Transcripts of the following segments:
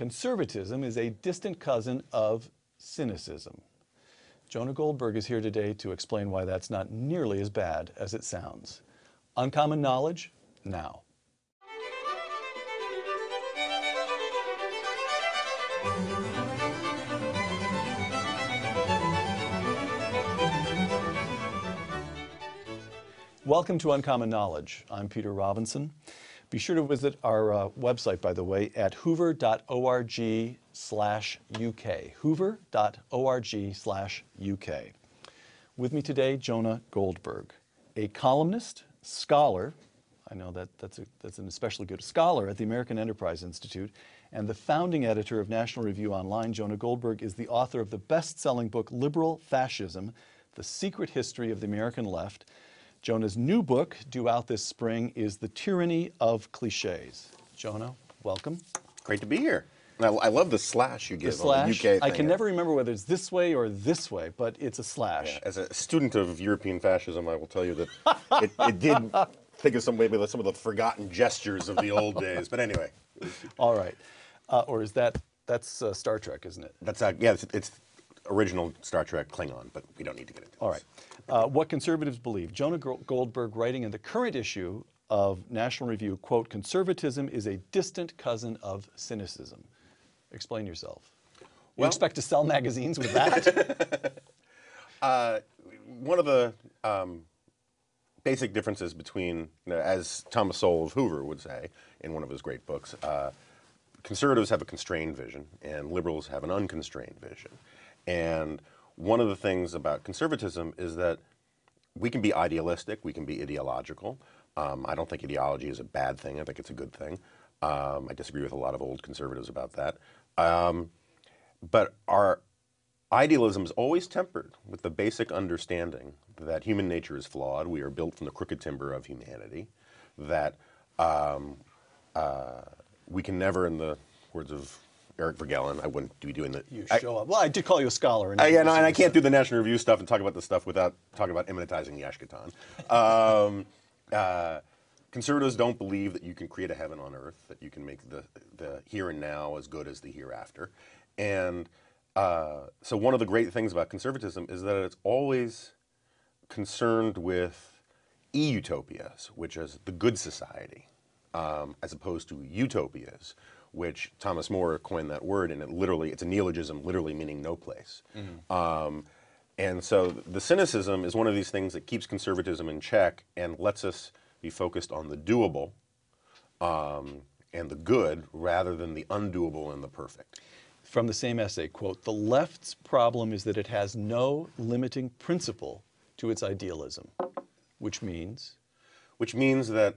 Conservatism is a distant cousin of cynicism. Jonah Goldberg is here today to explain why that's not nearly as bad as it sounds. Uncommon Knowledge, now. Welcome to Uncommon Knowledge. I'm Peter Robinson. Be sure to visit our website, by the way, at hoover.org/UK. hoover.org/UK. With me today, Jonah Goldberg, a columnist, scholar, I know that's an especially good scholar at the American Enterprise Institute, and the founding editor of National Review Online. Jonah Goldberg is the author of the best-selling book, Liberal Fascism: The Secret History of the American Left. Jonah's new book, due out this spring, is The Tyranny of Cliches. Jonah, welcome. Great to be here. I love the slash you give on the UK thing. I can never remember whether it's this way or this way, but it's a slash. Yeah, as a student of European fascism, I will tell you that it did think of maybe some of the forgotten gestures of the old days. But anyway. All right. Or is that's Star Trek, isn't it? That's yeah, it's original Star Trek Klingon, but we don't need to get into All right. What conservatives believe. Jonah Goldberg, writing in the current issue of National Review, quote, "Conservatism is a distant cousin of cynicism." Explain yourself. You expect to sell magazines with that? One of the basic differences between, as Thomas Sowell of Hoover would say in one of his great books, conservatives have a constrained vision and liberals have an unconstrained vision. And one of the things about conservatism is that we can be idealistic, we can be ideological. I don't think ideology is a bad thing. I think it's a good thing. I disagree with a lot of old conservatives about that. But our idealism is always tempered with the basic understanding that human nature is flawed. We are built from the crooked timber of humanity. That we can never, in the words of Eric Vergelin, I wouldn't be doing that. You show up. Well, I did call you a scholar. And I can't do the National Review stuff and talk about this stuff without talking about immanentizing the Ashketon. Conservatives don't believe that you can create a heaven on earth, that you can make the here and now as good as the hereafter. And so one of the great things about conservatism is that it's always concerned with e-utopias, which is the good society, as opposed to utopias, which Thomas More coined that word, and it's a neologism, literally meaning no place. Mm-hmm. And so the cynicism is one of these things that keeps conservatism in check and lets us be focused on the doable and the good rather than the undoable and the perfect. From the same essay, quote, "The left's problem is that it has no limiting principle to its idealism," which means? Which means that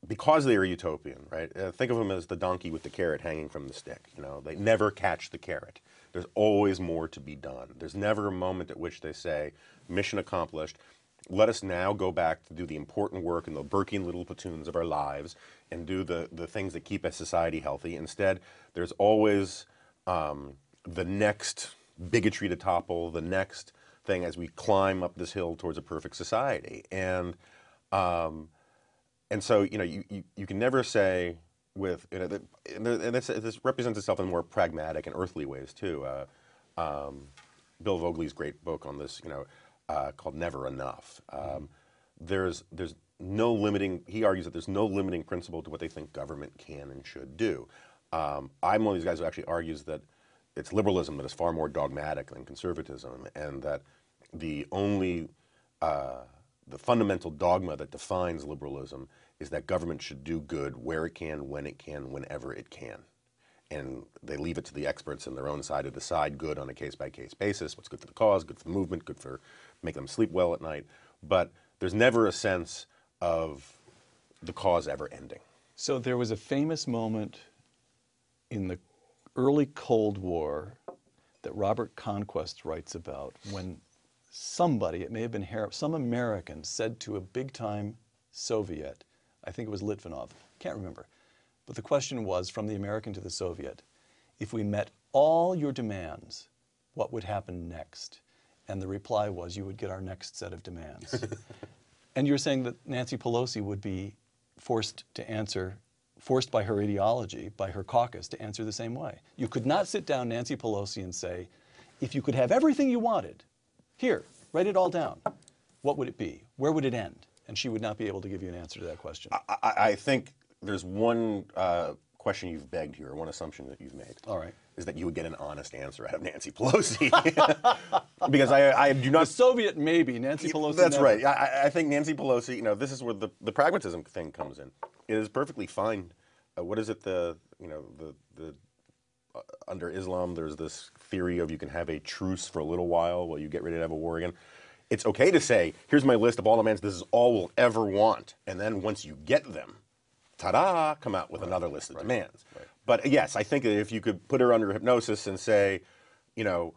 because they are utopian, right? Think of them as the donkey with the carrot hanging from the stick. They never catch the carrot. There's always more to be done. There's never a moment at which they say, mission accomplished. Let us now go back to do the important work in the Burkean little platoons of our lives and do the things that keep a society healthy. Instead, there's always the next bigotry to topple, the next thing as we climb up this hill towards a perfect society. And so, you can never say with, and this represents itself in more pragmatic and earthly ways too. Bill Vogeley's great book on this, called Never Enough. There's no limiting, he argues that there's no limiting principle to what they think government can and should do. I'm one of these guys who actually argues that it's liberalism that is far more dogmatic than conservatism, and that the only, the fundamental dogma that defines liberalism is that government should do good where it can, when it can, whenever it can. And they leave it to the experts on their own side to decide good on a case-by-case basis, what's good for the cause, good for the movement, good for make them sleep well at night. But there's never a sense of the cause ever ending. So there was a famous moment in the early Cold War that Robert Conquest writes about when somebody, it may have been some American, said to a big-time Soviet, I think it was Litvinov, can't remember, but the question was, from the American to the Soviet, if we met all your demands, what would happen next? And the reply was, you would get our next set of demands. And you're saying that Nancy Pelosi would be forced to answer forced by her ideology, by her caucus, to answer the same way. You could not sit down Nancy Pelosi and say, if you could have everything you wanted, here, write it all down, what would it be? Where would it end? And she would not be able to give you an answer to that question. I think there's one question you've begged here, one assumption that you've made. All right. Is that you would get an honest answer out of Nancy Pelosi. Because I do not... The Soviet maybe, Nancy Pelosi That's never. right. I think Nancy Pelosi, you know, this is where the pragmatism thing comes in. It is perfectly fine. What is it, under Islam, there's this theory of you can have a truce for a little while you get ready to have a war again. It's okay to say, here's my list of all demands, this is all we'll ever want. And then once you get them, ta-da, come out with another list of demands. Right. But yes, I think that if you could put her under hypnosis and say, you know,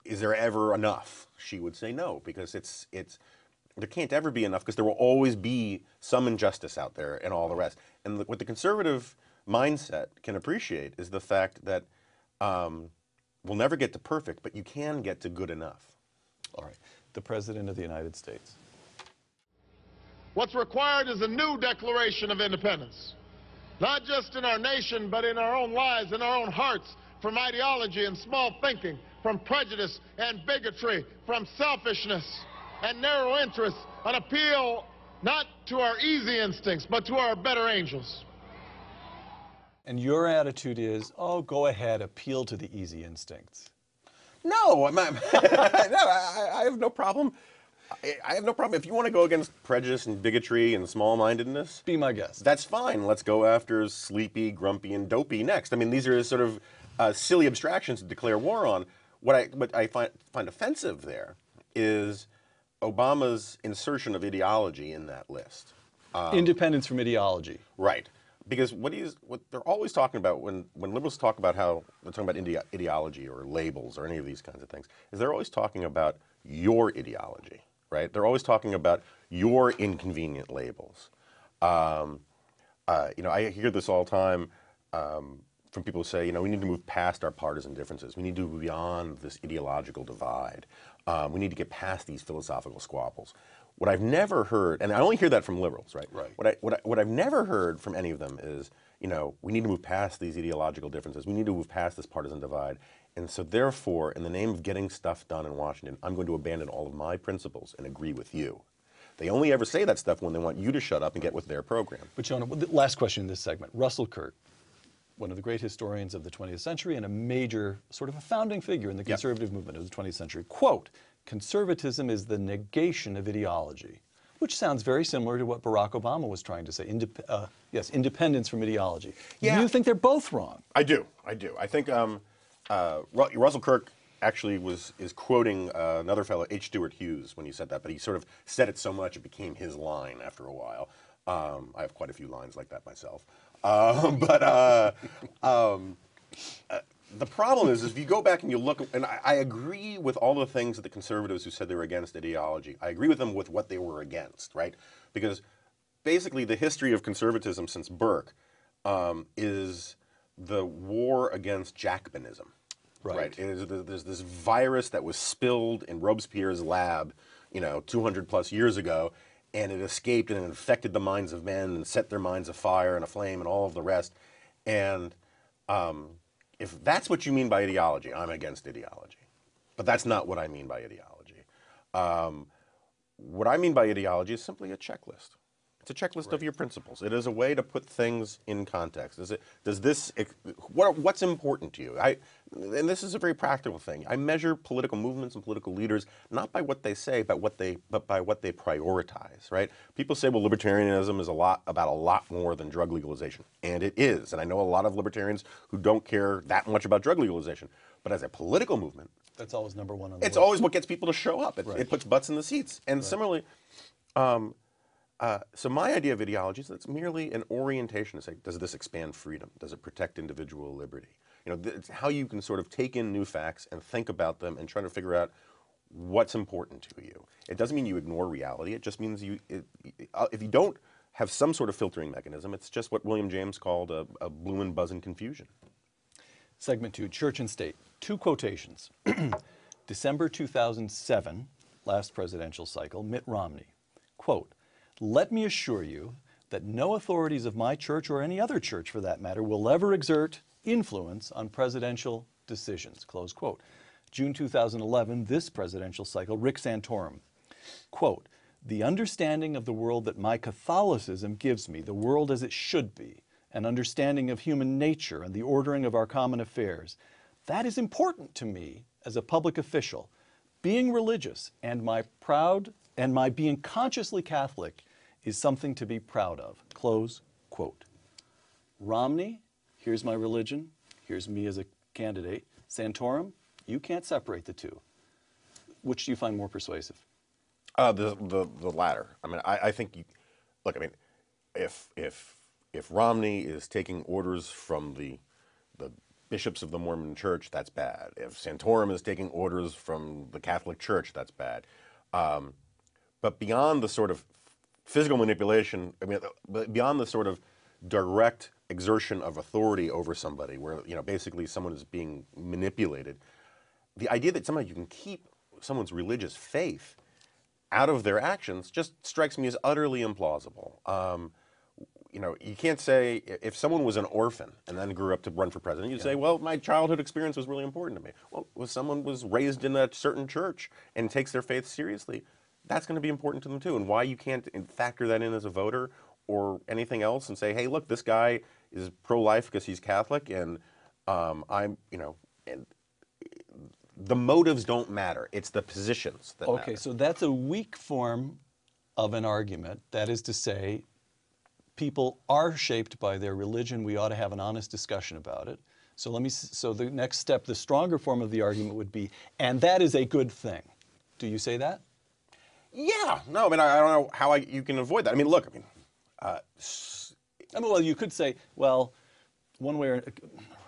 is there ever enough? She would say no, because there can't ever be enough, because there will always be some injustice out there and all the rest. And what the conservative mindset can appreciate is the fact that we'll never get to perfect, but you can get to good enough. All right. The President of the United States. What's required is a new declaration of independence, not just in our nation, but in our own lives, in our own hearts, from ideology and small thinking, from prejudice and bigotry, from selfishness and narrow interests, an appeal not to our easy instincts, but to our better angels. And your attitude is, oh, go ahead, appeal to the easy instincts. No, I have no problem. I have no problem. If you want to go against prejudice and bigotry and small-mindedness, Be my guest. that's fine. Let's go after sleepy, grumpy, and dopey next. I mean, these are sort of silly abstractions to declare war on. What I find offensive there is Obama's insertion of ideology in that list. Independence from ideology. Right. Because what they're always talking about when liberals talk about how they're talking about ideology or labels or any of these kinds of things, is they're always talking about your ideology, right? They're always talking about your inconvenient labels. You know, I hear this all the time from people who say, you know, we need to move past our partisan differences. We need to move beyond this ideological divide. We need to get past these philosophical squabbles. What I've never heard, and I only hear that from liberals, right? Right. What I've never heard from any of them is, you know, we need to move past these ideological differences. We need to move past this partisan divide. And so therefore, in the name of getting stuff done in Washington, I'm going to abandon all of my principles and agree with you. They only ever say that stuff when they want you to shut up and get with their program. But Jonah, the last question in this segment. Russell Kirk, one of the great historians of the 20th century and a major, sort of a founding figure in the conservative movement of the 20th century, quote, conservatism is the negation of ideology, which sounds very similar to what Barack Obama was trying to say. Yes, independence from ideology. Yeah. Do you think they're both wrong? I do. I think Russell Kirk actually is quoting another fellow, H. Stuart Hughes, when he said that, but he sort of said it so much it became his line after a while. I have quite a few lines like that myself. The problem is if you go back and you look, and I agree with all the things that the conservatives who said they were against ideology, I agree with them with what they were against, right? Because basically the history of conservatism since Burke is the war against Jacobinism. Right. There's this virus that was spilled in Robespierre's lab, you know, 200 plus years ago, and it escaped and it infected the minds of men and set their minds afire and aflame and all of the rest. And if that's what you mean by ideology, I'm against ideology. But that's not what I mean by ideology. What I mean by ideology is simply a checklist. It's a checklist of your principles. It is a way to put things in context. What's important to you? And this is a very practical thing. I measure political movements and political leaders not by what they say, but by what they prioritize, right? People say, well, libertarianism is about a lot more than drug legalization. And it is. And I know a lot of libertarians who don't care that much about drug legalization. But as a political movement, That's always number one on the it's list. always what gets people to show up. It puts butts in the seats. And similarly, so my idea of ideology is that it's merely an orientation to say, does this expand freedom? Does it protect individual liberty? You know, it's how you can sort of take in new facts and think about them and try to figure out what's important to you. It doesn't mean you ignore reality. It just means if you don't have some sort of filtering mechanism, it's just what William James called a bloomin' buzzin' confusion. Segment 2, Church and State. 2 quotations. December 2007, last presidential cycle, Mitt Romney. Quote, let me assure you that no authorities of my church or any other church for that matter will ever exert influence on presidential decisions, close quote. June 2011, this presidential cycle, Rick Santorum, quote, the understanding of the world that my Catholicism gives me, the world as it should be, an understanding of human nature and the ordering of our common affairs, that is important to me as a public official. Being religious and my being consciously Catholic is something to be proud of, close quote. Romney, here's my religion, here's me as a candidate. Santorum, you can't separate the two. Which do you find more persuasive? The latter. I mean, I think you look. I mean, if Romney is taking orders from the bishops of the Mormon Church, that's bad. If Santorum is taking orders from the Catholic Church, that's bad. But beyond the sort of physical manipulation, I mean, beyond the sort of direct exertion of authority over somebody, where basically someone is being manipulated, the idea that somehow you can keep someone's religious faith out of their actions just strikes me as utterly implausible. You can't say, if someone was an orphan and then grew up to run for president, you'd say, well, my childhood experience was really important to me. Well, if someone was raised in a certain church and takes their faith seriously, that's going to be important to them too. And why you can't factor that in as a voter or anything else and say, hey, look, this guy is pro-life because he's Catholic, and and the motives don't matter. It's the positions that matter. Okay, so that's a weak form of an argument. That is to say, people are shaped by their religion. We ought to have an honest discussion about it. So so the next step, the stronger form of the argument would be, and that is a good thing. Do you say that? Yeah. No, I mean, I don't know how you can avoid that. I mean, look, well, you could say, well, one way or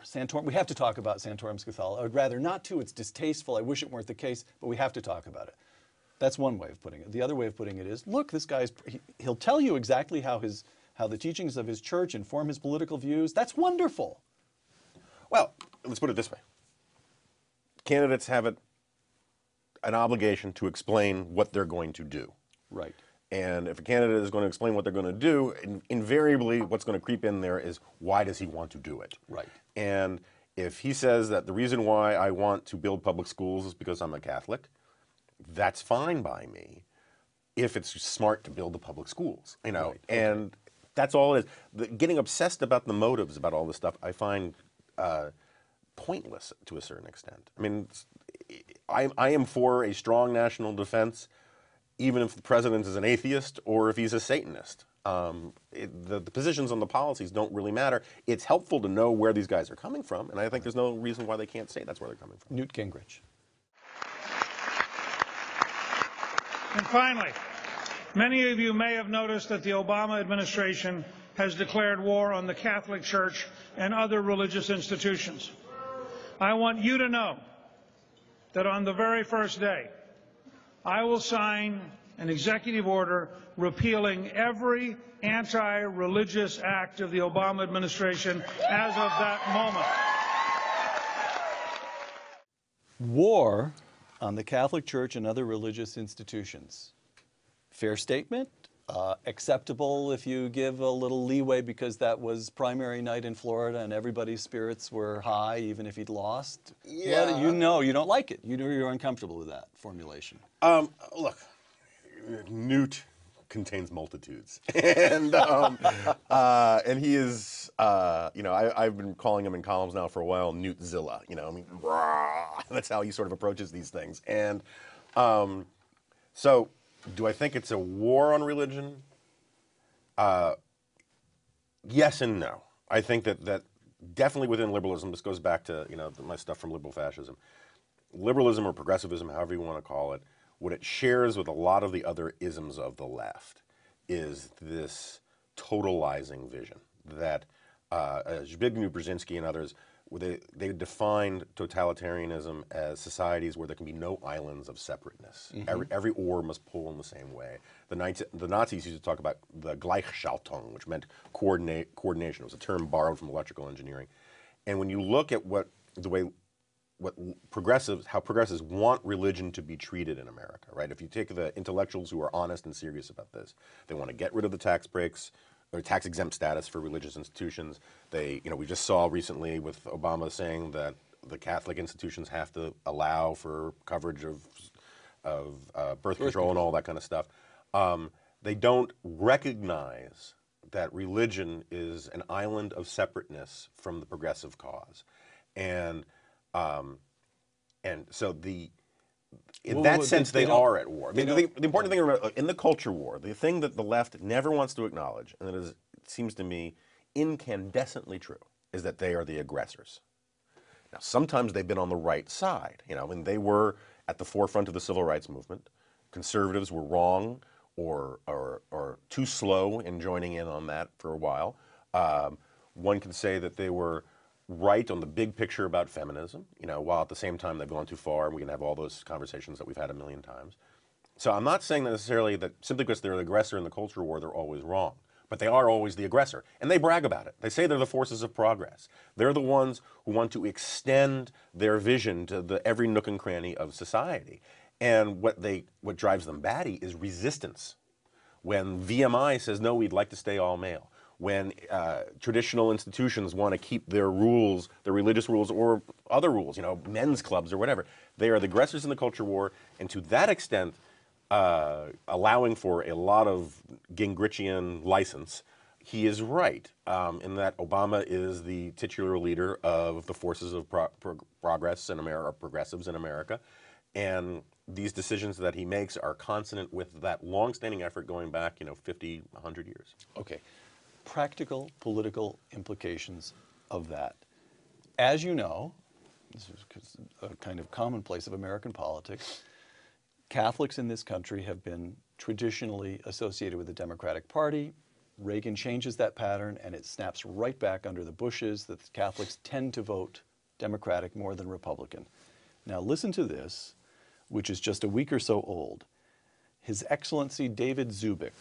Santorum, we have to talk about Santorum's Catholicism. I would rather not to. It's distasteful. I wish it weren't the case, but we have to talk about it. That's one way of putting it. The other way of putting it is, look, this guy's, he'll tell you exactly how the teachings of his church inform his political views. That's wonderful. Well, let's put it this way. Candidates have an obligation to explain what they're going to do. Right. And if a candidate is going to explain what they're going to do, invariably what's going to creep in there is, why does he want to do it? Right. And if he says that the reason why I want to build public schools is because I'm a Catholic, that's fine by me, if it's smart to build the public schools, Right. Okay. And that's all it is. Getting obsessed about the motives about all this stuff, I find pointless to a certain extent. I mean, I am for a strong national defense, even if the president is an atheist or if he's a Satanist. The positions on the policies don't really matter. It's helpful to know where these guys are coming from, and I think there's no reason why they can't say that's where they're coming from. Newt Gingrich. And finally, many of you may have noticed that the Obama administration has declared war on the Catholic Church and other religious institutions. I want you to know that on the very first day, I will sign an executive order repealing every anti-religious act of the Obama administration as of that moment. War on the Catholic Church and other religious institutions. Fair statement? Acceptable if you give a little leeway because that was primary night in Florida and everybody's spirits were high even if he'd lost? Yeah. Well, you know you don't like it. You know you're uncomfortable with that formulation. Look, Newt contains multitudes, and he is, I've been calling him in columns now for a while, Newtzilla. I mean, rah, that's how he sort of approaches these things. And so, do I think it's a war on religion? Yes and no. I think that definitely within liberalism, this goes back to my stuff from liberal fascism, liberalism or progressivism, however you want to call it. What it shares with a lot of the other isms of the left is this totalizing vision that Zbigniew Brzezinski and others, they defined totalitarianism as societies where there can be no islands of separateness. Mm-hmm. Every oar must pull in the same way. The Nazis used to talk about the Gleichschaltung, which meant coordination. It was a term borrowed from electrical engineering. And when you look at how progressives want religion to be treated in America, right? If you take the intellectuals who are honest and serious about this, they want to get rid of the tax breaks, or tax-exempt status for religious institutions. They, we just saw recently with Obama saying that the Catholic institutions have to allow for coverage of birth control and all that kind of stuff. They don't recognize that religion is an island of separateness from the progressive cause, and so in that sense they are at war. I mean, the important thing to remember in the culture war, the thing that the left never wants to acknowledge, and it seems to me incandescently true, is that they are the aggressors. Now, sometimes they've been on the right side, and they were at the forefront of the civil rights movement. Conservatives were wrong or too slow in joining in on that for a while. One can say that they were right on the big picture about feminism, while at the same time they've gone too far, and we can have all those conversations that we've had a million times. So I'm not saying necessarily that simply because they're the aggressor in the culture war, they're always wrong. But they are always the aggressor, and they brag about it. They say they're the forces of progress. They're the ones who want to extend their vision to every nook and cranny of society. And what drives them batty is resistance. When VMI says, no, we'd like to stay all male. When traditional institutions want to keep their rules, their religious rules or other rules, men's clubs or whatever, they are the aggressors in the culture war, and to that extent, allowing for a lot of Gingrichian license, he is right in that Obama is the titular leader of the forces of progress in America, or progressives in America, and these decisions that he makes are consonant with that long-standing effort going back, 50, 100 years. Okay. Practical political implications of that. As you know, this is a kind of commonplace of American politics, Catholics in this country have been traditionally associated with the Democratic Party. Reagan changes that pattern, and it snaps right back under the Bushes that Catholics tend to vote Democratic more than Republican. Now listen to this, which is just a week or so old. His Excellency David Zubik,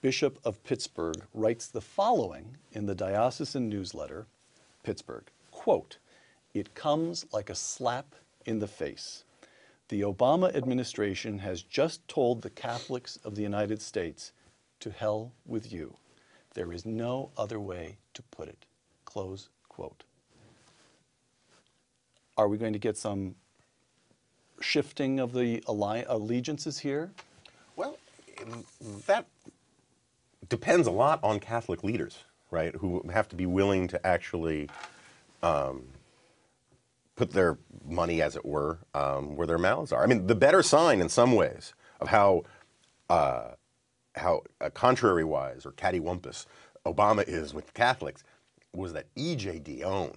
Bishop of Pittsburgh, writes the following in the Diocesan Newsletter, Pittsburgh, quote, "It comes like a slap in the face. The Obama administration has just told the Catholics of the United States, to hell with you. There is no other way to put it." Close quote. Are we going to get some shifting of the allegiances here? Well, that depends a lot on Catholic leaders, right, who have to be willing to actually put their money, as it were, where their mouths are. I mean, the better sign in some ways of how contrary-wise or cattywampus Obama is with Catholics was that E.J. Dionne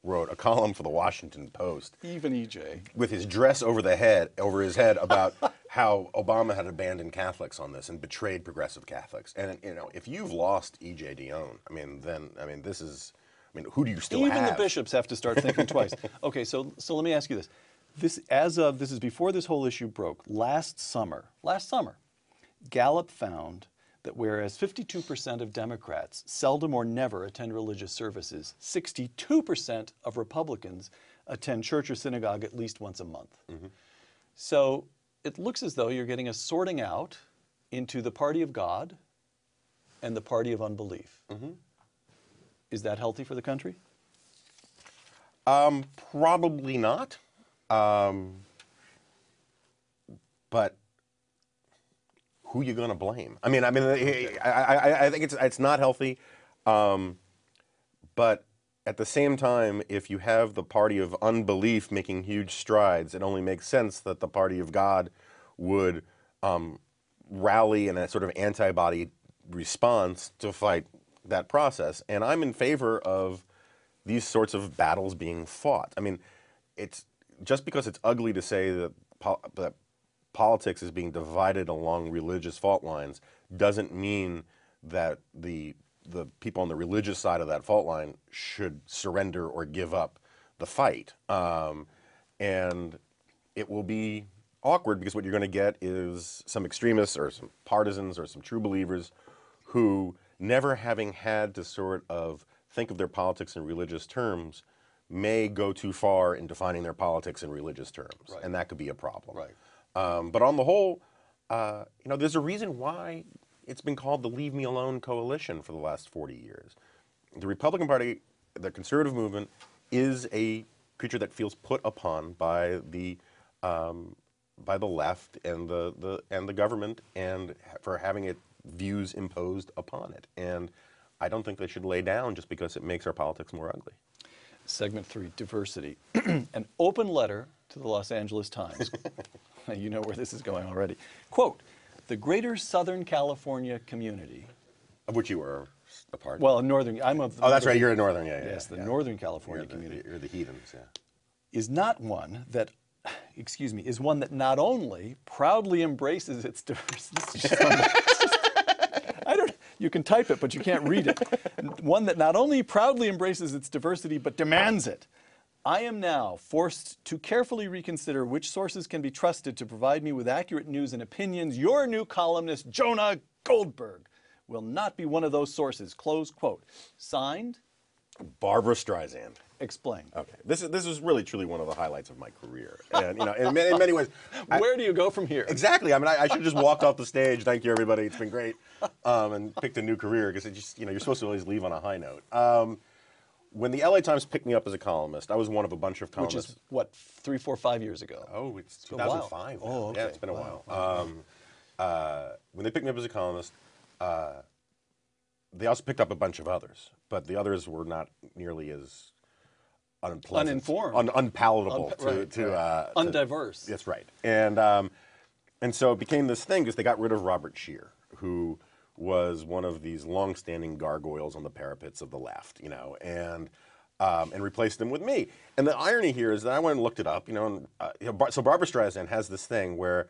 wrote a column for the Washington Post. Even E.J. With his dress over his head about how Obama had abandoned Catholics on this and betrayed progressive Catholics. And if you've lost E.J. Dionne, who do you still have? Even the bishops have to start thinking twice. Okay, so let me ask you this. This is before this whole issue broke. Last summer, Gallup found that whereas 52% of Democrats seldom or never attend religious services, 62% of Republicans attend church or synagogue at least once a month. Mm-hmm. So it looks as though you're getting a sorting out into the party of God and the party of unbelief. Mm-hmm. Is that healthy for the country? Probably not. But who are you going to blame? I think it's not healthy. But at the same time, if you have the party of unbelief making huge strides, it only makes sense that the party of God would rally in a sort of antibody response to fight that process. And I'm in favor of these sorts of battles being fought. I mean, it's just because it's ugly to say that politics is being divided along religious fault lines doesn't mean that the people on the religious side of that fault line should surrender or give up the fight. And it will be awkward because what you're going to get is some extremists or some partisans or some true believers who, never having had to sort of think of their politics in religious terms, may go too far in defining their politics in religious terms. Right. And that could be a problem. Right. But on the whole, there's a reason why it's been called the Leave Me Alone coalition for the last 40 years. The Republican Party, the conservative movement, is a creature that feels put upon by the left and the government, and for having its views imposed upon it. And I don't think they should lay down just because it makes our politics more ugly. Segment 3, diversity. An open letter to the Los Angeles Times. You know where this is going already. Quote, the greater Southern California community. Of which you were a part. Well, Northern, I'm of the. Oh, that's right, you're a Northern, Yes, the Northern California community. You're the heathens, yeah. Is not one that, excuse me, is one that not only proudly embraces its diversity. You can type it, but you can't read it. One that not only proudly embraces its diversity, but demands it. I am now forced to carefully reconsider which sources can be trusted to provide me with accurate news and opinions. Your new columnist, Jonah Goldberg, will not be one of those sources. Close quote. Signed, Barbara Streisand. Explain. Okay, this is really truly one of the highlights of my career, and in many ways. Where do you go from here? Exactly. I mean, I should have just walked off the stage. Thank you, everybody. It's been great, and picked a new career because it just you're supposed to always leave on a high note. When the LA Times picked me up as a columnist, I was one of a bunch of columnists. Which is what, 3, 4, 5 years ago? Oh, it's a while. 2005. Oh, okay. Yeah, it's been a while. When they picked me up as a columnist, they also picked up a bunch of others, but the others were not nearly as unpleasant, uninformed, unpalatable, undiverse. That's right, and so it became this thing because they got rid of Robert Scheer, who was one of these long-standing gargoyles on the parapets of the left, and replaced them with me. And the irony here is that I went and looked it up, so Barbara Streisand has this thing where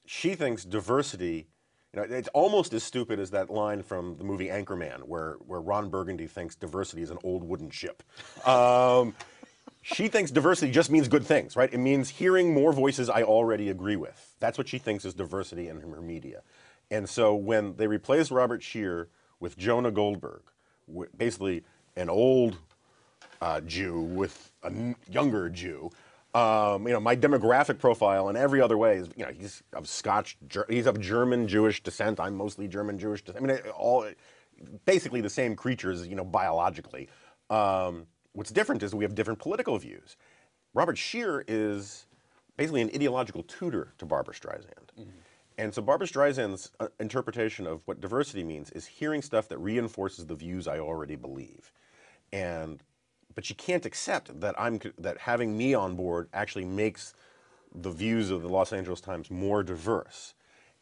she thinks diversity. It's almost as stupid as that line from the movie Anchorman, where Ron Burgundy thinks diversity is an old wooden ship. She thinks diversity just means good things, right? It means hearing more voices I already agree with. That's what she thinks is diversity in her media. And so when they replaced Robert Scheer with Jonah Goldberg, basically an old Jew with a younger Jew, my demographic profile in every other way is, he's of he's of German Jewish descent. I'm mostly German Jewish descent. I mean, all basically the same creatures, biologically. What's different is we have different political views. Robert Scheer is basically an ideological tutor to Barbara Streisand. Mm-hmm. And so Barbara Streisand's interpretation of what diversity means is hearing stuff that reinforces the views I already believe. But she can't accept that that having me on board actually makes the views of the Los Angeles Times more diverse.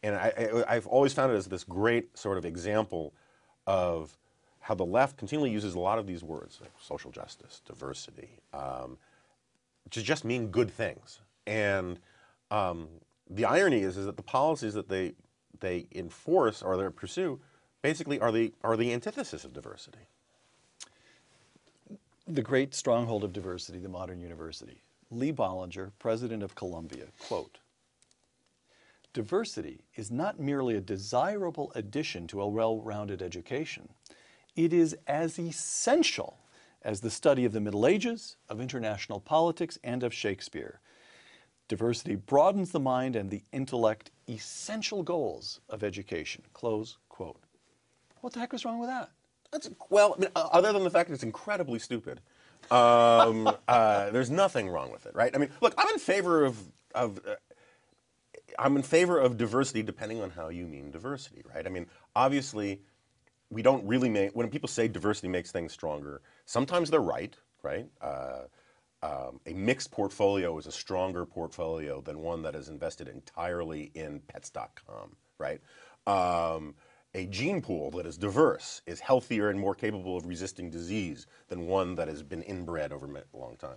And I've always found it as this great sort of example of how the left continually uses a lot of these words, like social justice, diversity, to just mean good things. And the irony is that the policies that they enforce or they pursue basically are the antithesis of diversity. The great stronghold of diversity, the modern university. Lee Bollinger, president of Columbia, quote, diversity is not merely a desirable addition to a well-rounded education. It is as essential as the study of the Middle Ages, of international politics, and of Shakespeare. Diversity broadens the mind and the intellect, essential goals of education, close quote. What the heck was wrong with that? Well, I mean, other than the fact that it's incredibly stupid, there's nothing wrong with it, right? I mean, look, I'm in favor of diversity, depending on how you mean diversity, right? I mean, obviously, we don't really when people say diversity makes things stronger. Sometimes they're right? A mixed portfolio is a stronger portfolio than one that is invested entirely in pets.com, right? A gene pool that is diverse is healthier and more capable of resisting disease than one that has been inbred over a long time.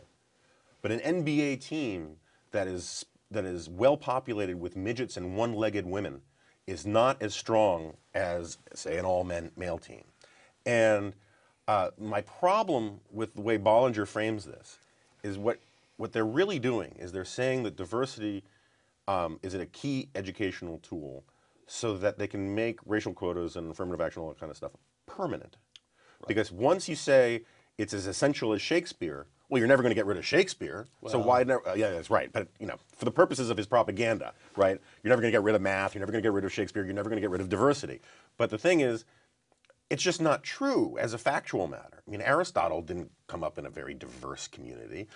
But an NBA team that is well populated with midgets and one-legged women is not as strong as, say, an all-male team. And my problem with the way Bollinger frames this is what they're really doing is they're saying that diversity is a key educational tool so that they can make racial quotas and affirmative action, all that kind of stuff, permanent. Right. Because once you say it's as essential as Shakespeare, well, you're never going to get rid of Shakespeare, so why never? Yeah, that's right. But for the purposes of his propaganda, right? You're never going to get rid of math. You're never going to get rid of Shakespeare. You're never going to get rid of diversity. But the thing is, it's just not true as a factual matter. I mean, Aristotle didn't come up in a very diverse community.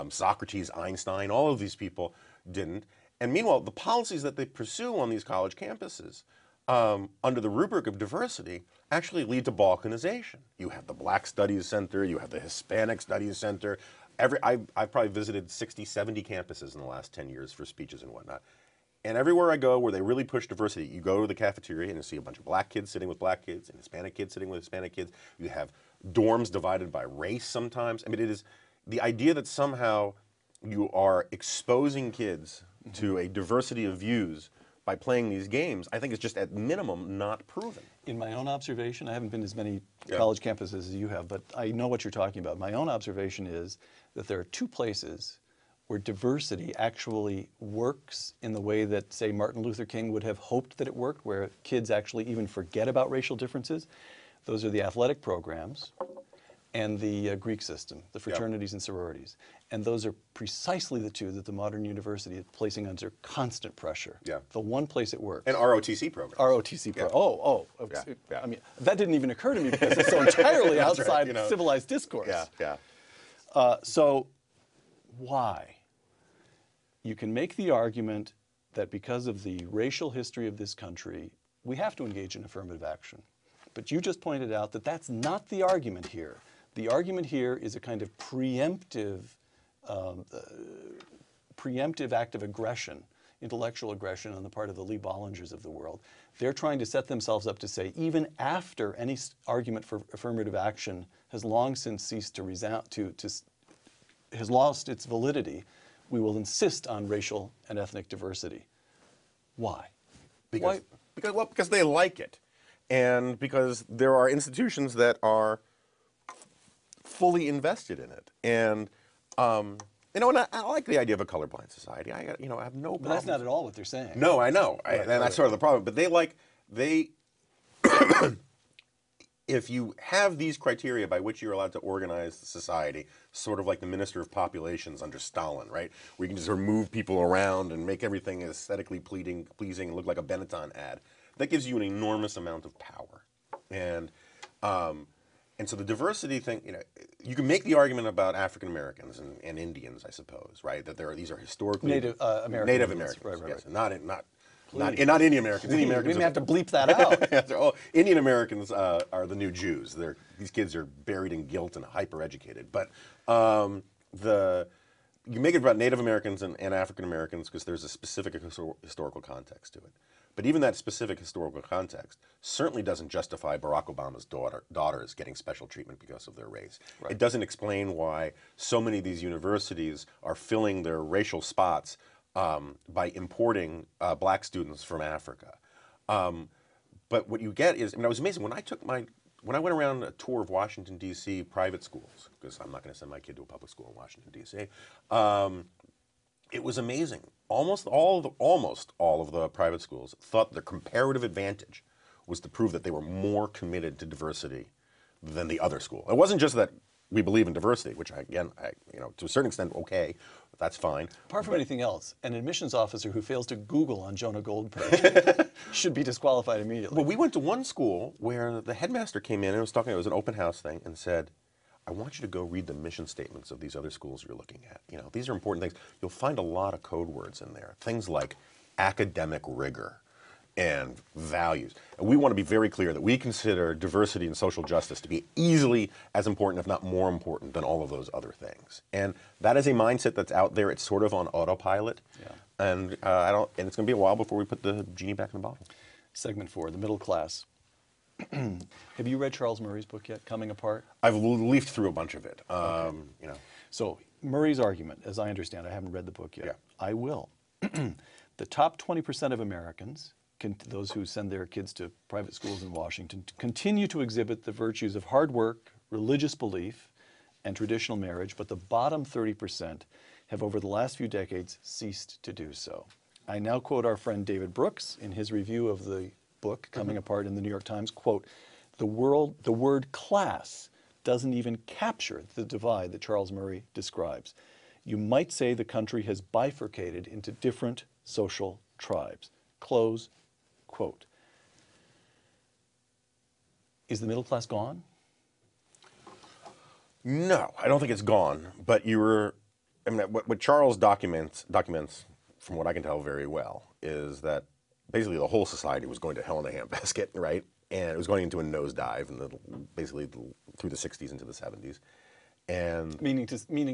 Socrates, Einstein, all of these people didn't. And meanwhile, the policies that they pursue on these college campuses, under the rubric of diversity, actually lead to balkanization. You have the Black Studies Center, you have the Hispanic Studies Center. I've probably visited 60, 70 campuses in the last 10 years for speeches and whatnot. And everywhere I go where they really push diversity, you go to the cafeteria and you see a bunch of black kids sitting with black kids and Hispanic kids sitting with Hispanic kids. You have dorms divided by race sometimes. I mean, it is the idea that somehow you are exposing kids to a diversity of views by playing these games, I think is just at minimum not proven. In my own observation, I haven't been to as many college campuses as you have, but I know what you're talking about. My own observation is that there are two places where diversity actually works in the way that, say, Martin Luther King would have hoped that it worked, where kids actually even forget about racial differences. Those are the athletic programs and the Greek system, the fraternities and sororities. And those are precisely the two that the modern university is placing under constant pressure. Yeah. The one place it works. And ROTC programs. ROTC programs. Yeah. I mean, that didn't even occur to me because it's so entirely outside civilized discourse. So why? You can make the argument that because of the racial history of this country, we have to engage in affirmative action. But you just pointed out that that's not the argument here. The argument here is a kind of preemptive act of aggression, intellectual aggression on the part of the Lee Bollingers of the world. They're trying to set themselves up to say, even after any argument for affirmative action has long since ceased to resound, has lost its validity, we will insist on racial and ethnic diversity. Why? Because they like it. And because there are institutions that are fully invested in it. And, and I like the idea of a colorblind society. I have no problem. But that's not at all what they're saying. No, I know. And that's sort of the problem. But if you have these criteria by which you're allowed to organize society, sort of like the Minister of Populations under Stalin, right? Where you can just sort of move people around and make everything aesthetically pleasing and look like a Benetton ad. That gives you an enormous amount of power. And so the diversity thing, you can make the argument about African Americans and Indians, I suppose, right? That these are historically Native Americans. Native Americans, right. yes, not Indian Americans. Indian Americans we may have to bleep that out. Indian Americans are the new Jews. These kids are buried in guilt and hyper-educated. But you make it about Native Americans and African Americans because there's a specific historical context to it. But even that specific historical context certainly doesn't justify Barack Obama's daughters getting special treatment because of their race. Right. It doesn't explain why so many of these universities are filling their racial spots by importing black students from Africa. But what you get is, it was amazing when I went around a tour of Washington, D.C. private schools, because I'm not going to send my kid to a public school in Washington, D.C., it was amazing. Almost all of the private schools thought their comparative advantage was to prove that they were more committed to diversity than the other school. It wasn't just that we believe in diversity, which to a certain extent, okay, that's fine. Apart from anything else, an admissions officer who fails to Google on Jonah Goldberg should be disqualified immediately. Well, we went to one school where the headmaster came in and it was an open house thing and said, I want you to go read the mission statements of these other schools you're looking at. These are important things. You'll find a lot of code words in there. Things like academic rigor and values. And we want to be very clear that we consider diversity and social justice to be easily as important, if not more important, than all of those other things. And that is a mindset that's out there. It's sort of on autopilot. Yeah. And it's going to be a while before we put the genie back in the bottle. Segment 4, the middle class. Have you read Charles Murray's book yet, Coming Apart? I've leafed through a bunch of it. Okay. So Murray's argument, as I understand, I haven't read the book yet. Yeah. I will. The top 20% of Americans, those who send their kids to private schools in Washington, continue to exhibit the virtues of hard work, religious belief, and traditional marriage, but the bottom 30% have over the last few decades ceased to do so. I now quote our friend David Brooks in his review of the book, Coming Apart in the New York Times, quote, the word class doesn't even capture the divide that Charles Murray describes. You might say the country has bifurcated into different social tribes. Close quote. Is the middle class gone? No, I don't think it's gone. But I mean, what Charles documents, from what I can tell very well, is that basically the whole society was going to hell in a handbasket, right? And it was going into a nosedive, basically through the 60s into the 70s. And meaning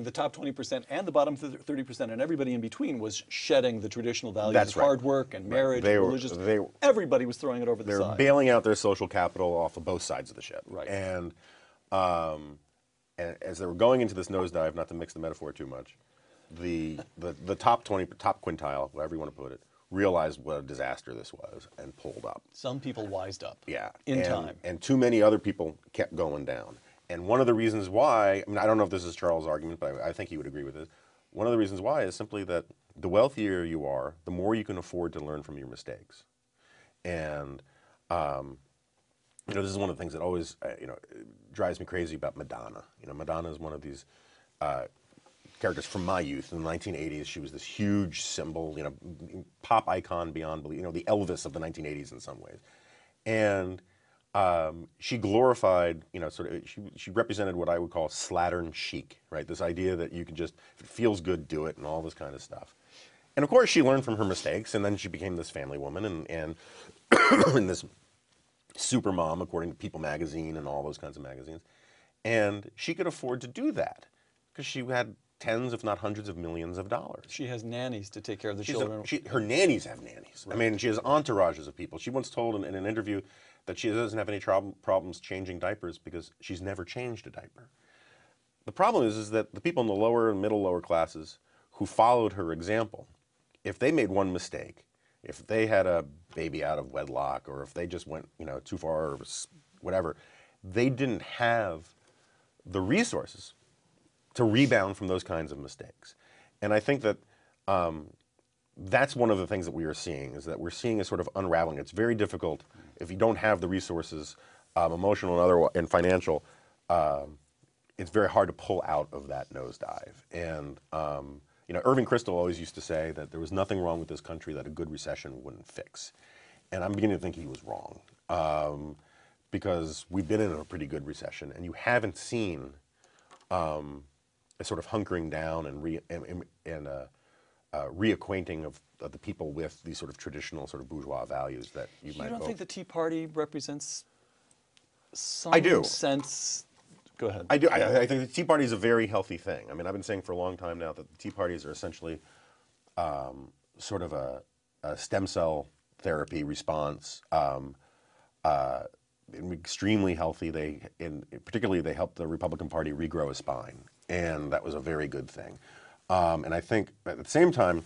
the top 20% and the bottom 30% and everybody in between was shedding the traditional values That's of right. hard work and marriage and religious. Everybody was throwing it over the They were side. bailing out their social capital off of both sides of the ship. Right. And as they were going into this nosedive, not to mix the metaphor too much, the top quintile, whatever you want to put it, realized what a disaster this was and pulled up. Some people wised up. Yeah. In time. And too many other people kept going down. And one of the reasons why, I mean, I don't know if this is Charles' argument, but I think he would agree with this. One of the reasons why is simply that the wealthier you are, the more you can afford to learn from your mistakes. And, this is one of the things that always, drives me crazy about Madonna. Madonna is one of these characters from my youth. In the 1980s, she was this huge symbol, pop icon beyond belief, the Elvis of the 1980s in some ways. And she glorified, she represented what I would call slattern chic, right? This idea that you can just, if it feels good, do it, and all this kind of stuff. And of course, she learned from her mistakes, and then she became this family woman and this super mom, according to People magazine and all those kinds of magazines. And she could afford to do that because she had tens, if not hundreds of millions of dollars. She has nannies to take care of the children. Her nannies have nannies. Right. I mean, she has entourages of people. She once told in an interview that she doesn't have any problems changing diapers because she's never changed a diaper. The problem is that the people in the lower and lower classes who followed her example, if they made one mistake, if they had a baby out of wedlock, or if they just went, too far, or whatever, they didn't have the resources to rebound from those kinds of mistakes. And I think that that's one of the things that we are seeing, is that we're seeing a sort of unraveling. It's very difficult if you don't have the resources, emotional and financial. It's very hard to pull out of that nosedive. And Irving Kristol always used to say that there was nothing wrong with this country that a good recession wouldn't fix. And I'm beginning to think he was wrong, because we've been in a pretty good recession, and you haven't seen a sort of hunkering down and reacquainting of the people with these sort of traditional sort of bourgeois values that you might. You don't vote. think the Tea Party represents some I do. sense? Go ahead. I do. I think the Tea Party is a very healthy thing. I mean, I've been saying for a long time now that the Tea Parties are essentially sort of a stem cell therapy response. Extremely healthy. Particularly they helped the Republican Party regrow a spine, and that was a very good thing. And I think at the same time,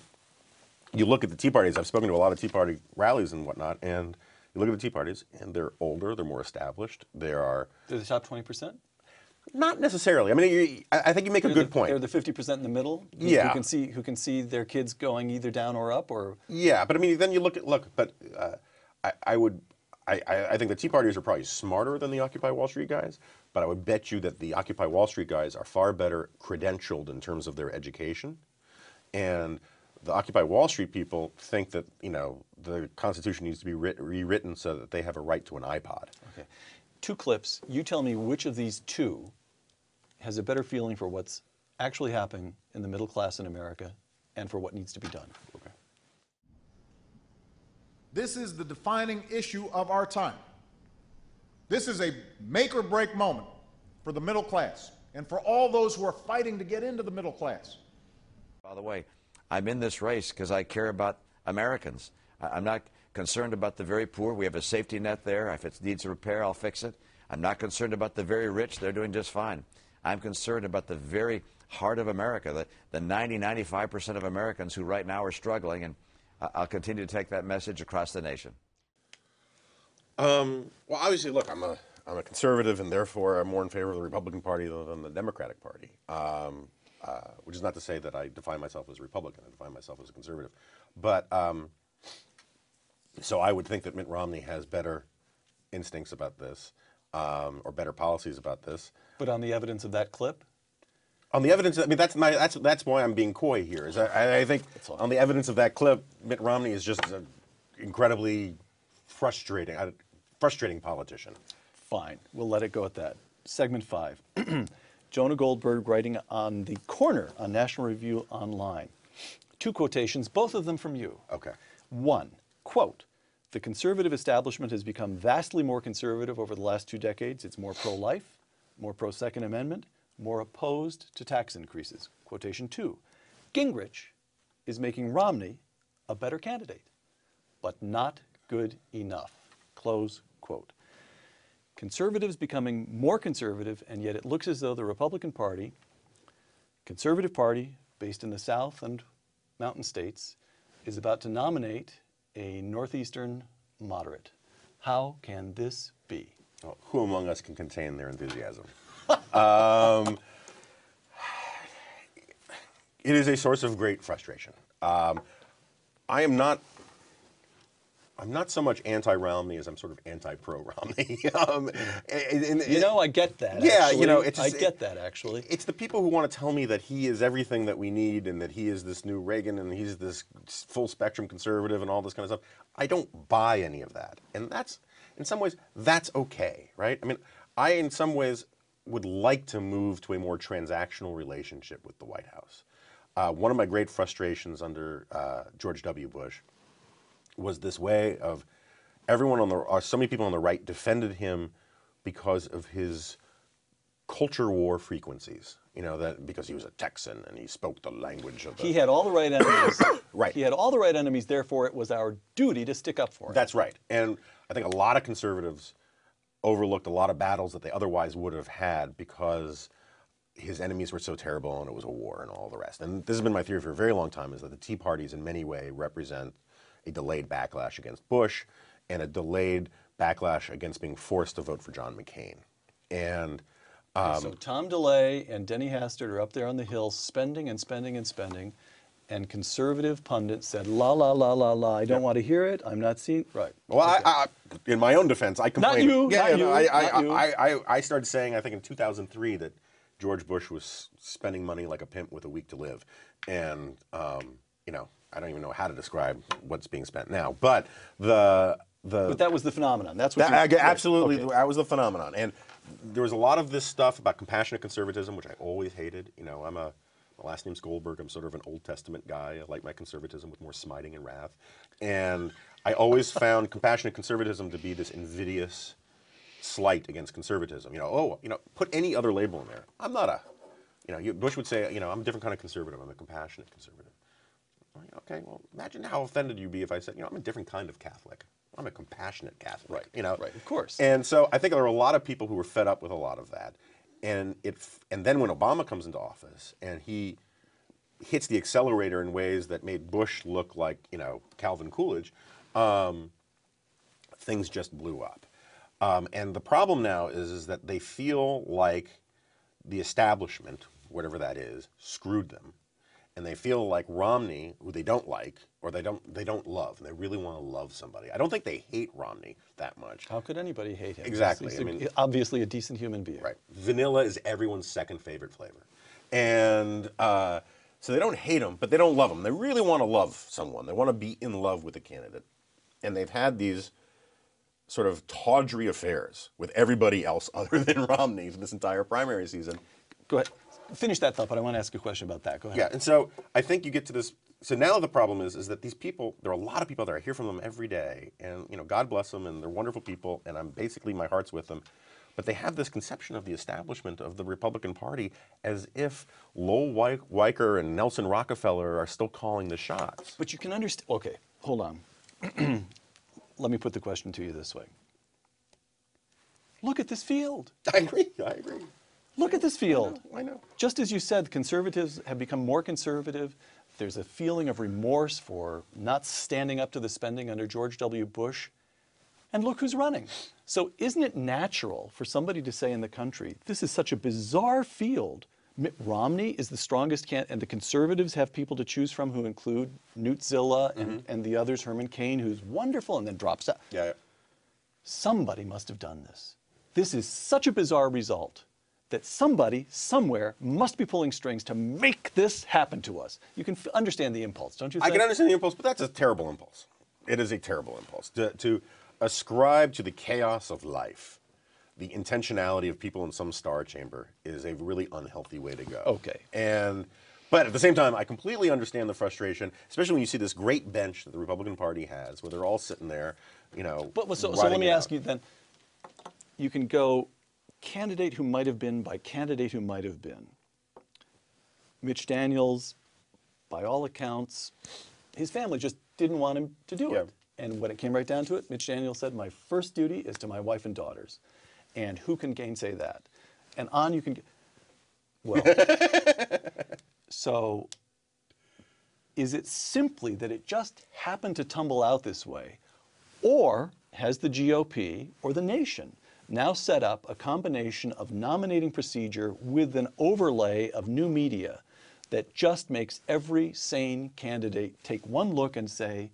you look at the Tea Parties. I've spoken to a lot of Tea Party rallies and whatnot, and you look at the Tea Parties, and they're older, they're more established. They're the top 20%? Not necessarily. I mean, I think you make a good point. They're the 50% in the middle. Yeah. Who can see their kids going either down or up, or. Yeah, but I mean, then you look. But I think the Tea Partiers are probably smarter than the Occupy Wall Street guys. But I would bet you that the Occupy Wall Street guys are far better credentialed in terms of their education, and the Occupy Wall Street people think that the Constitution needs to be rewritten so that they have a right to an iPod. Okay. 2 clips. You tell me which of these 2 has a better feeling for what's actually happening in the middle class in America and for what needs to be done. Okay. This is the defining issue of our time. This is a make or break moment for the middle class and for all those who are fighting to get into the middle class. By the way, I'm in this race because I care about Americans. I'm not concerned about the very poor. We have a safety net there. If it needs a repair, I'll fix it. I'm not concerned about the very rich. They're doing just fine. I'm concerned about the very heart of America, the 95% of Americans who right now are struggling, and I'll continue to take that message across the nation. Well, obviously, look, I'm a conservative, and therefore I'm more in favor of the Republican Party than the Democratic Party. Which is not to say that I define myself as a Republican. I define myself as a conservative. But so I would think that Mitt Romney has better instincts about this, or better policies about this. But on the evidence of that clip? On the evidence, I mean, that's why I'm being coy here. Is I think on the evidence of that clip, Mitt Romney is just an incredibly frustrating politician. Fine, we'll let it go at that. Segment 5. Jonah Goldberg writing on the corner on National Review Online. 2 quotations, both of them from you. Okay. 1, quote, "The conservative establishment has become vastly more conservative over the last 2 decades. It's more pro-life, more pro-Second Amendment, more opposed to tax increases." Quotation 2, "Gingrich is making Romney a better candidate, but not good enough." Close quote. Conservatives becoming more conservative, and yet it looks as though the Republican Party, conservative party based in the South and mountain states, is about to nominate a Northeastern moderate. How can this be? Well, who among us can contain their enthusiasm? It is a source of great frustration. I'm not so much anti-Romney as I'm sort of anti-pro-Romney. I get that. Yeah, actually. I get that actually. It's the people who want to tell me that he is everything that we need and that he is this new Reagan and he's this full spectrum conservative and all this kind of stuff. I don't buy any of that. And that's, in some ways, that's okay, right? I mean, I, in some ways, would like to move to a more transactional relationship with the White House. One of my great frustrations under George W. Bush was this way of everyone on the, so many people on the right defended him because of his culture war frequencies. That because he was a Texan and he spoke the language of the... He had all the right enemies. Right. He had all the right enemies, therefore it was our duty to stick up for him. That's right. And I think a lot of conservatives overlooked a lot of battles that they otherwise would have had because his enemies were so terrible and it was a war and all the rest. And this has been my theory for a very long time, is that the Tea Parties in many ways represent a delayed backlash against Bush and a delayed backlash against being forced to vote for John McCain. And so Tom DeLay and Denny Hastert are up there on the Hill spending and spending and spending, and conservative pundits said, la, la, la, la, la, I don't want to hear it, I'm not seeing, right. Well, okay. I in my own defense, I complained. Not you, not you. I started saying, I think in 2003, that George Bush was spending money like a pimp with a week to live. And, I don't even know how to describe what's being spent now. But But that was the phenomenon. That's what absolutely, okay. That was the phenomenon. And there was a lot of this stuff about compassionate conservatism, which I always hated. My last name's Goldberg. I'm sort of an Old Testament guy. I like my conservatism with more smiting and wrath. And I always found compassionate conservatism to be this invidious slight against conservatism. Put any other label in there. I'm not a, Bush would say, I'm a different kind of conservative. I'm a compassionate conservative. Okay, well, imagine how offended you'd be if I said, I'm a different kind of Catholic. I'm a compassionate Catholic. Right, right, of course. And so I think there are a lot of people who were fed up with a lot of that. And then when Obama comes into office and he hits the accelerator in ways that made Bush look like, Calvin Coolidge, things just blew up. And the problem now is that they feel like the establishment, whatever that is, screwed them. And they feel like Romney, who they don't like, or they don't love, and they really want to love somebody. I don't think they hate Romney that much. How could anybody hate him? Exactly. He's obviously a decent human being. Right. Vanilla is everyone's second favorite flavor. And so they don't hate him, but they don't love him. They really want to love someone. They want to be in love with a candidate. And they've had these sort of tawdry affairs with everybody else other than Romney for this entire primary season. Go ahead. Finish that thought, but I want to ask a question about that. Go ahead. Yeah, and so I think you get to this. So now the problem is that these people, there are a lot of people there. I hear from them every day, and God bless them, and they're wonderful people, and I'm basically, my heart's with them. But they have this conception of the establishment of the Republican Party as if Lowell Weicker and Nelson Rockefeller are still calling the shots. But you can understand. Okay, hold on. Let me put the question to you this way. Look at this field. I agree. Look at this field. I know. Just as you said, conservatives have become more conservative. There's a feeling of remorse for not standing up to the spending under George W. Bush. And look who's running. So isn't it natural for somebody to say in the country, this is such a bizarre field. Mitt Romney is the strongest candidate, and the conservatives have people to choose from who include Newt Zilla and the others, Herman Cain, who's wonderful and then drops out. Yeah. Somebody must have done this. This is such a bizarre result that somebody, somewhere, must be pulling strings to make this happen to us. You can understand the impulse, don't you think? I can understand the impulse, but that's a terrible impulse. It is a terrible impulse. To ascribe to the chaos of life the intentionality of people in some star chamber is a really unhealthy way to go. Okay. But at the same time, I completely understand the frustration, especially when you see this great bench that the Republican Party has, where they're all sitting there, you know. So let me ask you then, you can go candidate who might have been by candidate who might have been. Mitch Daniels, by all accounts, his family just didn't want him to do it. And when it came right down to it, Mitch Daniels said, my first duty is to my wife and daughters. And who can gainsay that? And on you can get, well, so is it simply that it just happened to tumble out this way? Or has the GOP or the nation now set up a combination of nominating procedure with an overlay of new media that just makes every sane candidate take one look and say,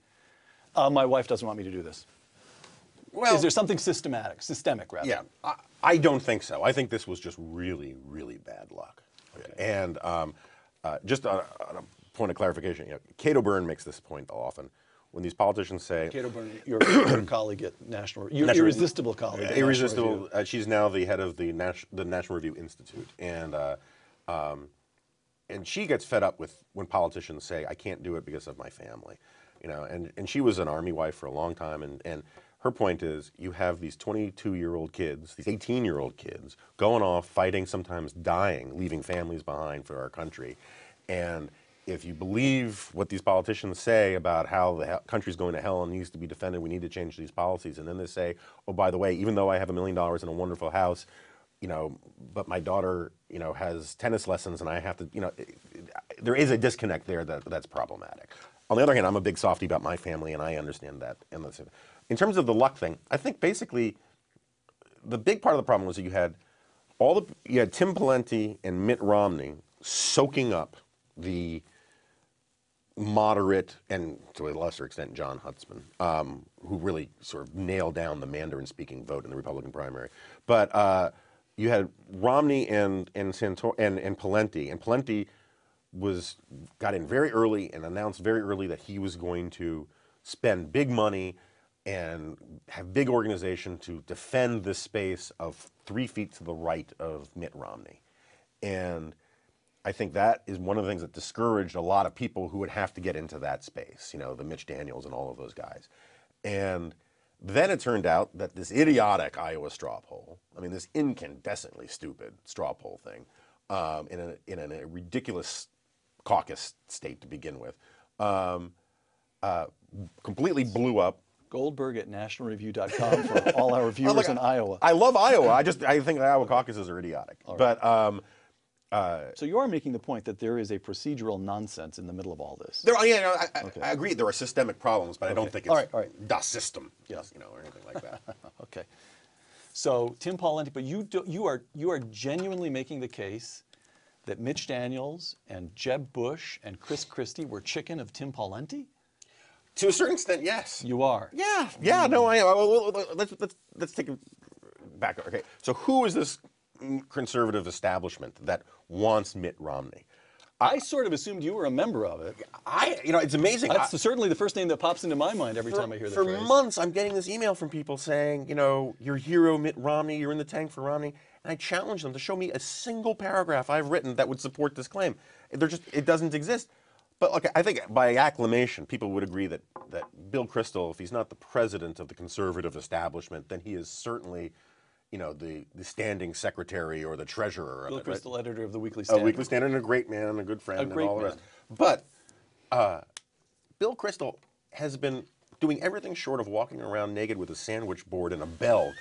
my wife doesn't want me to do this? Well, is there something systemic rather? Yeah, I don't think so. I think this was just really, really bad luck. Okay. And just on a point of clarification, you know, Cato Byrne makes this point often. When these politicians say... Cato Byrne, your colleague at National... Your irresistible colleague at Irresistible. National Review. She's now the head of the National Review Institute. And she gets fed up with when politicians say, I can't do it because of my family. You know, and she was an Army wife for a long time. And her point is, you have these 22-year-old kids, these 18-year-old kids, going off, fighting, sometimes dying, leaving families behind for our country. And if you believe what these politicians say about how the country's going to hell and needs to be defended, we need to change these policies, and then they say, oh, by the way, even though I have $1 million in a wonderful house, you know, but my daughter, you know, has tennis lessons and I have to, you know, there is a disconnect there that's problematic. On the other hand, I'm a big softie about my family, and I understand that. In terms of the luck thing, I think basically the big part of the problem was that you had Tim Pawlenty and Mitt Romney soaking up the moderate, and to a lesser extent, John Huntsman, who really sort of nailed down the Mandarin-speaking vote in the Republican primary. But you had Romney and Pawlenty, and Pawlenty got in very early and announced very early that he was going to spend big money and have big organization to defend this space of 3 feet to the right of Mitt Romney. And I think that is one of the things that discouraged a lot of people who would have to get into that space, you know, the Mitch Daniels and all of those guys. And then it turned out that this idiotic Iowa straw poll, I mean, this incandescently stupid straw poll thing, in a ridiculous caucus state to begin with, completely blew up. Goldberg at nationalreview.com for all our viewers in Iowa. I love Iowa. I think the Iowa caucuses are idiotic. Right. But so you are making the point that there is a procedural nonsense in the middle of all this. I agree. There are systemic problems, but I don't think it's das System, you know, or anything like that. Okay. So Tim Pawlenty, but you are genuinely making the case that Mitch Daniels and Jeb Bush and Chris Christie were chicken of Tim Pawlenty? To a certain extent, yes. You are. Yeah. No, I am. Let's take it back. Okay. So who is this conservative establishment that wants Mitt Romney? I sort of assumed you were a member of it. You know, it's amazing. That's certainly the first name that pops into my mind every time I hear that phrase. For months, I'm getting this email from people saying, you know, your hero Mitt Romney, you're in the tank for Romney. And I challenge them to show me a single paragraph I've written that would support this claim. It doesn't exist. But look, I think by acclamation, people would agree that Bill Kristol, if he's not the president of the conservative establishment, then he is certainly, you know, the standing secretary or the treasurer. Bill Kristol, editor of the Weekly Standard. Weekly Standard, and a great man, a good friend, and all the rest. But Bill Kristol has been doing everything short of walking around naked with a sandwich board and a bell,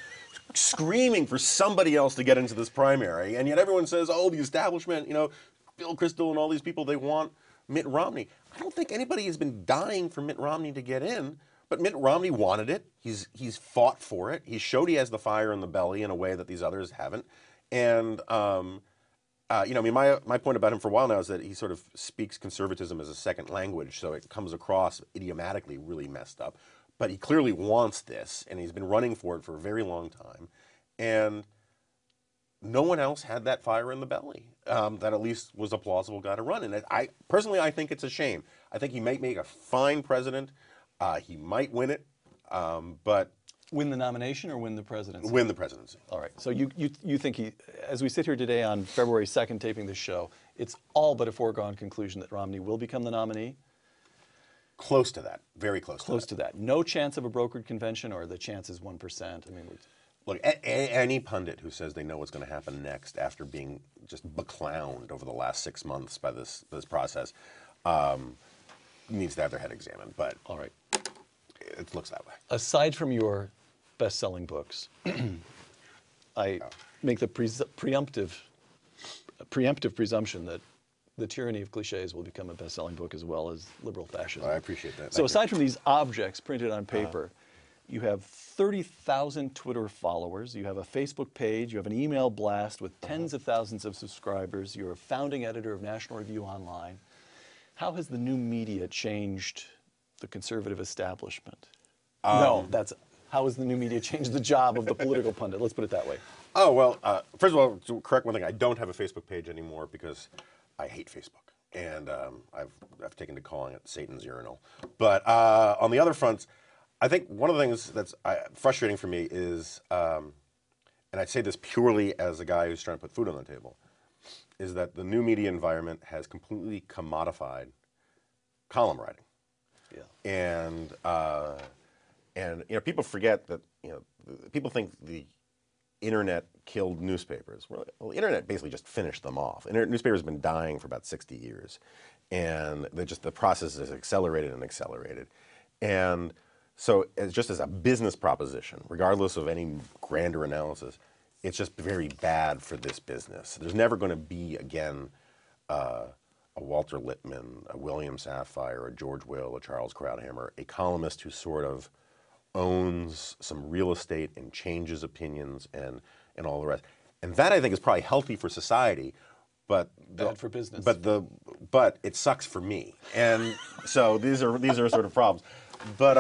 screaming for somebody else to get into this primary. And yet everyone says, oh, the establishment, you know, Bill Kristol and all these people, they want Mitt Romney. I don't think anybody has been dying for Mitt Romney to get in, but Mitt Romney wanted it. He's fought for it. He showed he has the fire in the belly in a way that these others haven't. And you know, I mean, my point about him for a while now is that he sort of speaks conservatism as a second language, so it comes across idiomatically really messed up. But he clearly wants this, and he's been running for it for a very long time. And no one else had that fire in the belly that at least was a plausible guy to run. And I personally, I think it's a shame. I think he might make a fine president. He might win it, but Win the nomination or win the presidency? win the presidency. All right. So you think he, as we sit here today on February 2nd taping this show, it's all but a foregone conclusion that Romney will become the nominee? Close to that. Very close. Close to that. No chance of a brokered convention, or the chance is 1%? I mean, Look, any pundit who says they know what's going to happen next after being just beclowned over the last 6 months by this process needs to have their head examined. But all right. It looks that way. Aside from your best-selling books, I make the preemptive presumption that The Tyranny of Cliches will become a best-selling book, as well as Liberal Fascism. I appreciate that. So aside from these objects printed on paper, you have 30,000 Twitter followers, you have a Facebook page, you have an email blast with tens of thousands of subscribers, you're a founding editor of National Review Online. How has the new media changed the conservative establishment? No, that's how has the new media changed the job of the political pundit? Let's put it that way. Oh, well, first of all, to correct one thing, I don't have a Facebook page anymore because I hate Facebook. And I've taken to calling it Satan's urinal. But on the other fronts, I think one of the things that's frustrating for me is, and I say this purely as a guy who's trying to put food on the table, is that the new media environment has completely commodified column writing. Yeah. And you know, people forget that, you know, people think the internet killed newspapers. Well, the internet basically just finished them off. Newspapers have been dying for about 60 years, and the process has accelerated and accelerated. And so, just as a business proposition, regardless of any grander analysis, it's just very bad for this business. There's never going to be again a Walter Lippmann, a William Safire, a George Will, a Charles Krauthammer, a columnist who sort of owns some real estate and changes opinions and all the rest. And that, I think, is probably healthy for society, but bad for business. But it sucks for me. And so these are sort of problems. But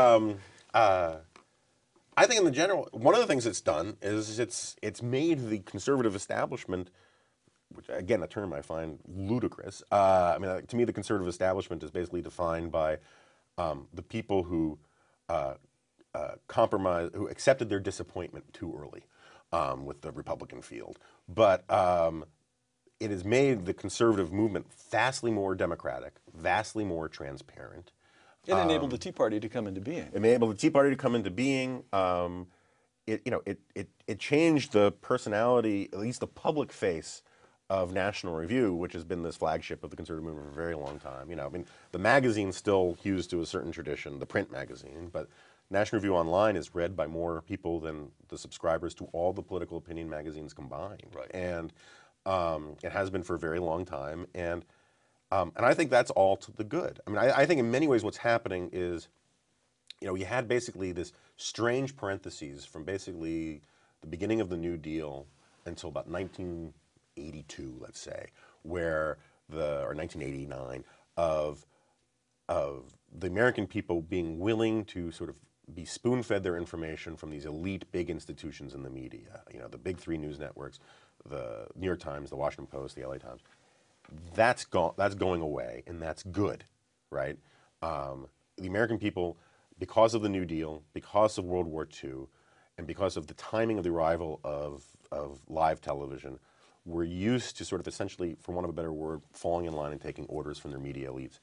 I think in the general, one of the things it's done is it's made the conservative establishment, which again, a term I find ludicrous. I mean, to me, the conservative establishment is basically defined by the people who compromised, who accepted their disappointment too early with the Republican field. But it has made the conservative movement vastly more democratic, vastly more transparent. It enabled the Tea Party to come into being. It enabled the Tea Party to come into being. It changed the personality, at least the public face, of National Review, which has been this flagship of the conservative movement for a very long time. You know, I mean, the magazine still hews to a certain tradition, the print magazine, but National Review Online is read by more people than the subscribers to all the political opinion magazines combined. Right. And it has been for a very long time. And I think that's all to the good. I mean, I think in many ways what's happening is, you know, you had basically this strange parentheses from basically the beginning of the New Deal until about 1982, let's say, or 1989, of the American people being willing to sort of be spoon-fed their information from these elite big institutions in the media. You know, the big three news networks, the New York Times, the Washington Post, the LA Times. That's going away, and that's good, right? The American people, because of the New Deal, because of World War II, and because of the timing of the arrival of live television, were used to sort of essentially, for want of a better word, falling in line and taking orders from their media elites.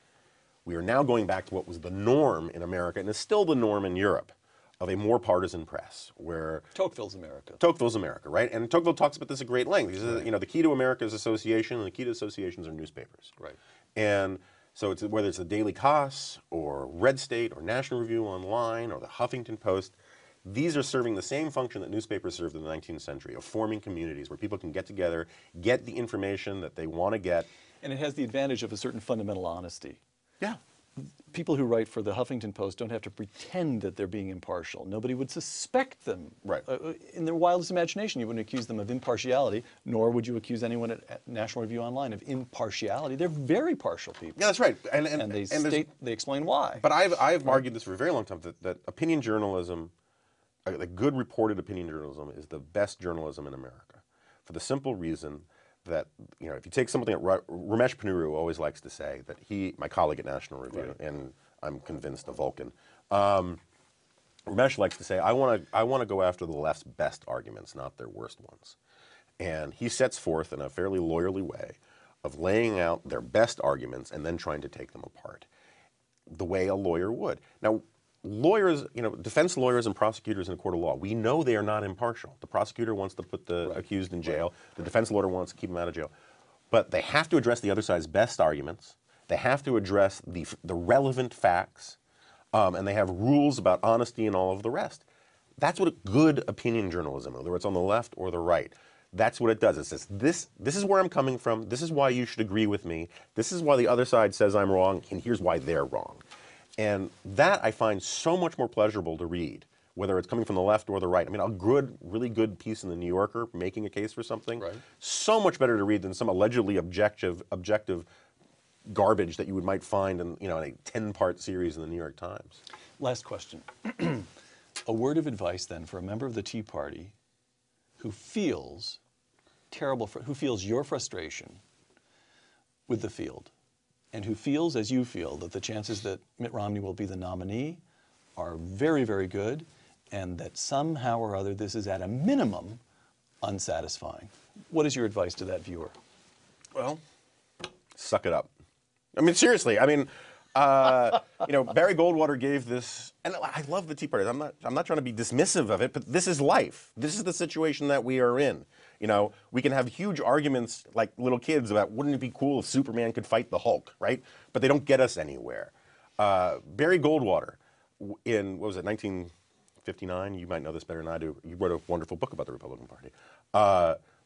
We are now going back to what was the norm in America, and is still the norm in Europe, of a more partisan press, where Tocqueville's America. Tocqueville's America, right? And Tocqueville talks about this at great length. He says, you know, the key to America is association, and the key to associations are newspapers. Right. And so it's, whether it's the Daily Kos, or Red State, or National Review Online, or the Huffington Post, these are serving the same function that newspapers served in the 19th century, of forming communities where people can get together, get the information that they want to get. And it has the advantage of a certain fundamental honesty. Yeah. People who write for the Huffington Post don't have to pretend that they're being impartial. Nobody would suspect them. Right. In their wildest imagination, you wouldn't accuse them of impartiality, nor would you accuse anyone at National Review Online of impartiality. They're very partial people. Yeah, that's right. And they explain why. But I've argued this for a very long time, that opinion journalism, the good reported opinion journalism, is the best journalism in America. for the simple reason that, you know, if you take something that Ramesh Ponnuru always likes to say, that my colleague at National Review, and I'm convinced a Vulcan, Ramesh likes to say, I want to go after the left's best arguments, not their worst ones. And he sets forth in a fairly lawyerly way of laying out their best arguments and then trying to take them apart, the way a lawyer would. Now, lawyers, you know, defense lawyers and prosecutors in a court of law, we know they are not impartial. The prosecutor wants to put the accused in jail. The defense lawyer wants to keep him out of jail. But they have to address the other side's best arguments. They have to address the relevant facts. And they have rules about honesty and all of the rest. That's what good opinion journalism, whether it's on the left or the right, that's what it does. It says, this is where I'm coming from. This is why you should agree with me. This is why the other side says I'm wrong, and here's why they're wrong. And that I find so much more pleasurable to read, whether it's coming from the left or the right. I mean, a really good piece in the New Yorker making a case for something, so much better to read than some allegedly objective garbage that you might find in, you know, in a 10-part series in the New York Times. Last question. A word of advice then for a member of the Tea Party who feels who feels your frustration with the field, and who feels, as you feel, that the chances that Mitt Romney will be the nominee are very, very good, and that somehow or other this is at a minimum unsatisfying. What is your advice to that viewer? Well, suck it up. I mean, seriously. I mean, you know, Barry Goldwater gave this, and I love the Tea Party. I'm not trying to be dismissive of it, but this is life. This is the situation that we are in. You know, we can have huge arguments like little kids about wouldn't it be cool if Superman could fight the Hulk, right? But they don't get us anywhere. Barry Goldwater, in, what was it, 1959? You might know this better than I do. You wrote a wonderful book about the Republican Party.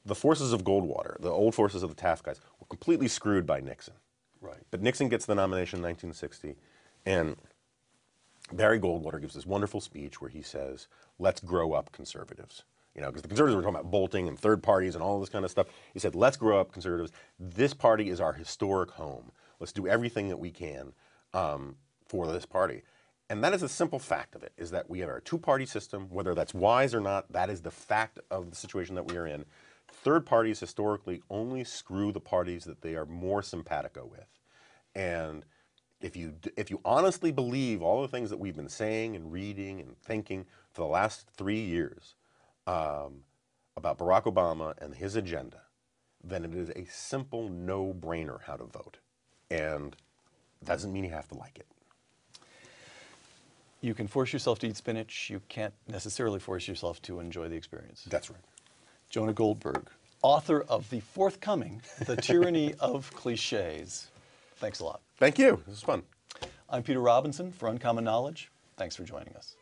The forces of Goldwater, the old forces of the Taft guys, were completely screwed by Nixon. Right. But Nixon gets the nomination in 1960, and Barry Goldwater gives this wonderful speech where he says, let's grow up, conservatives. You know, because the conservatives were talking about bolting and third parties and all this kind of stuff. He said, let's grow up, conservatives. This party is our historic home. Let's do everything that we can for this party. And that is the simple fact of it, is that we have our two-party system. Whether that's wise or not, that is the fact of the situation that we are in. Third parties historically only screw the parties that they are more simpatico with. And if you honestly believe all the things that we've been saying and reading and thinking for the last 3 years about Barack Obama and his agenda, then it is a simple no-brainer how to vote. And it doesn't mean you have to like it. You can force yourself to eat spinach. You can't necessarily force yourself to enjoy the experience. That's right. Jonah Goldberg, author of the forthcoming The Tyranny of Cliches. Thanks a lot. Thank you. This was fun. I'm Peter Robinson for Uncommon Knowledge. Thanks for joining us.